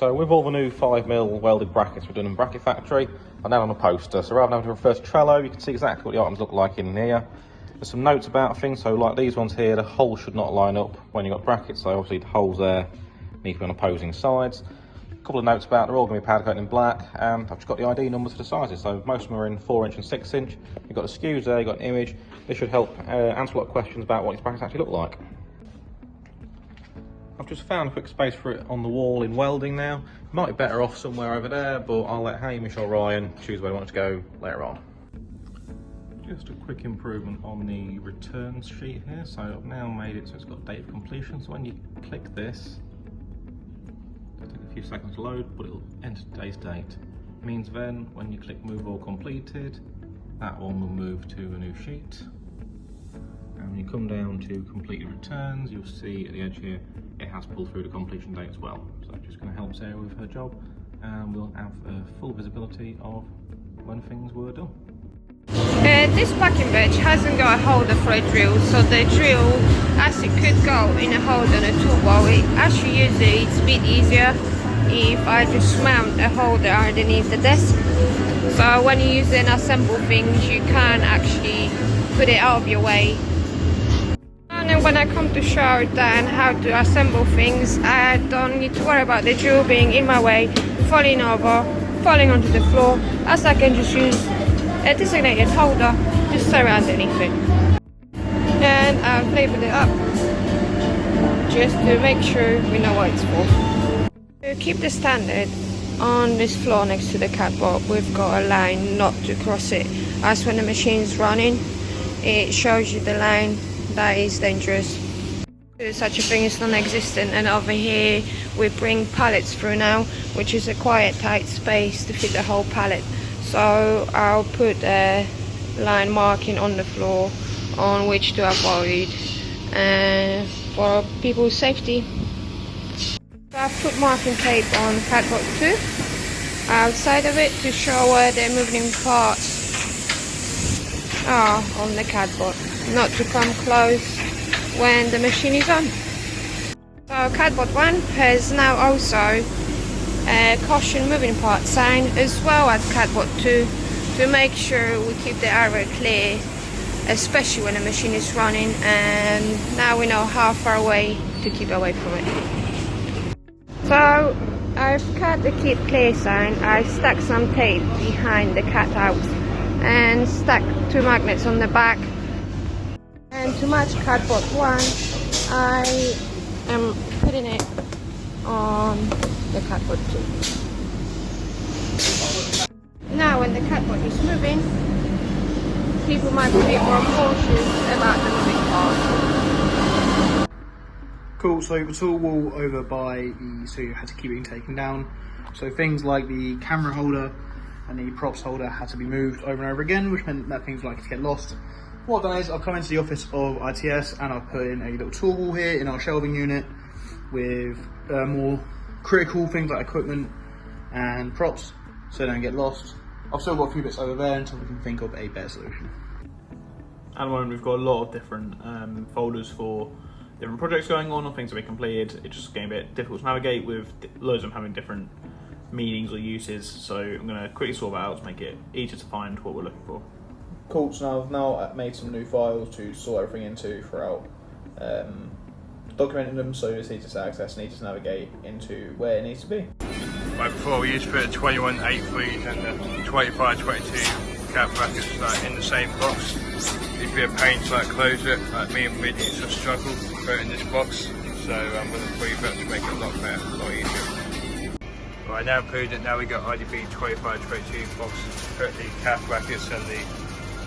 So with all the new 5mm welded brackets we've done in Bracket Factory, I'm now on a poster. So rather than having to refer to Trello, you can see exactly what the items look like in here. There's some notes about things, so like these ones here, the holes should not line up when you've got brackets, so obviously the holes there need to be on opposing sides. A couple of notes about they're all going to be powder coated in black, and I've just got the ID numbers for the sizes, so most of them are in 4" and 6". You've got the SKUs there, you've got an image. This should help answer a lot of questions about what these brackets actually look like. I've just found a quick space for it on the wall in welding now. Might be better off somewhere over there, but I'll let Hamish or Ryan choose where they want to go later on. Just a quick improvement on the returns sheet here. So I've now made it so it's got date of completion. So when you click this, it'll take a few seconds to load, but it'll enter today's date. It means then when you click move all completed, that one will move to a new sheet. And when you come down to completed returns, you'll see at the edge here, it has pulled through the completion date as well. So that's just going to help Sarah with her job, and we'll have full visibility of when things were done. This packing bench hasn't got a holder for a drill, so the drill, as it could go in a holder on a toolbar, actually usually it's a bit easier if I just mount a holder underneath the desk. So when you use and assemble things, you can actually put it out of your way. And when I come to show Dan how to assemble things, I don't need to worry about the drill being in my way, falling over, falling onto the floor, as I can just use a designated holder just surround anything. And I've labelled it up just to make sure we know what it's for. To keep the standard on this floor next to the catwalk, we've got a line not to cross it, as when the machine's running it shows you the line that is dangerous. Such a thing is non-existent, and over here we bring pallets through now, which is a quite tight space to fit the whole pallet. So I'll put a line marking on the floor on which to avoid for people's safety. So I've put marking tape on catwalk 2 outside of it to show where the moving parts are on the catwalk, not to come close when the machine is on. So catwalk 1 has now also a caution moving part sign, as well as catwalk 2, to make sure we keep the area clear, especially when the machine is running, and now we know how far away to keep away from it. So I've cut the keep clear sign. I stuck some tape behind the cutout and stuck 2 magnets on the back. And to match catwalk 1, I am putting it on the catwalk 2. Now when the catwalk is moving, people might be a bit more cautious about the moving parts. Cool, so the tool wall over by the studio had to keep being taken down. So things like the camera holder and the props holder had to be moved over and over again, which meant that things were likely to get lost. What I've done is I've come into the office of ITS and I've put in a little tool wall here in our shelving unit with more critical things like equipment and props so they don't get lost. I've still got a few bits over there until we can think of a better solution. At the moment we've got a lot of different folders for different projects going on things to be completed. It's just getting a bit difficult to navigate with loads of them having different meanings or uses, so I'm going to quickly sort that out to make it easier to find what we're looking for. Cool, so I've now made some new files to sort everything into throughout, documenting them so it's easy to access and easy to navigate into where it needs to be. Like before, we used to put the 2183s and the 2522 cap brackets in the same box. It'd be a pain to close it. Me and Mid used to struggle to put it in this box, so with the 3 bits to make it a lot better, a lot easier. Right, now improved it, now we got IDB 2522 boxes to put the cap brackets and the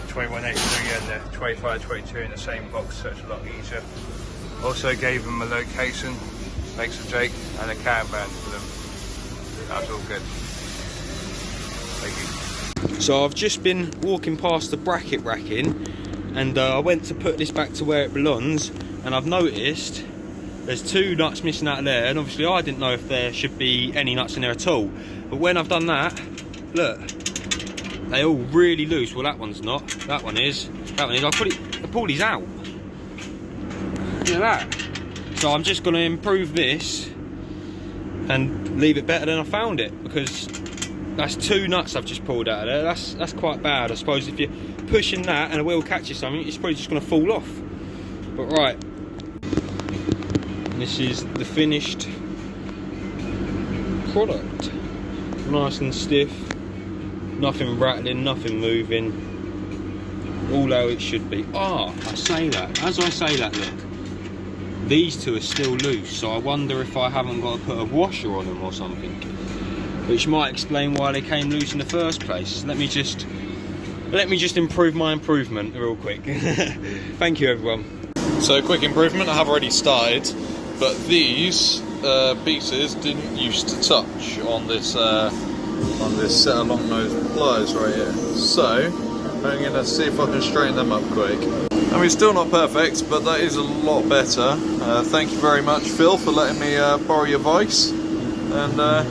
2183 and the 2522 in the same box, so it's a lot easier. Also gave them a location, makes a Jake, and a cam band for them. That's all good. Thank you. So I've just been walking past the bracket racking, and I went to put this back to where it belongs, and I've noticed there's 2 nuts missing out of there, and obviously I didn't know if there should be any nuts in there at all. But when I've done that, look, they're all really loose. Well, that one's not. That one is. That one is. I pulled these out. Look at that. So I'm just going to improve this and leave it better than I found it, because that's 2 nuts I've just pulled out of there. That's quite bad. I suppose if you're pushing that and a wheel catches something, it's probably just going to fall off. But right, this is the finished product. Nice and stiff, nothing rattling, nothing moving, all how it should be. Ah, I say that, as I say that, look, these 2 are still loose, so I wonder if I haven't got to put a washer on them or something, which might explain why they came loose in the first place. Let me just improve my improvement real quick. Thank you, everyone. So, quick improvement, I have already started, but these pieces didn't used to touch on this set of long nose pliers right here. So, I'm going to see if I can straighten them up quick. I mean, still not perfect, but that is a lot better. Thank you very much, Phil, for letting me borrow your vice. And yeah.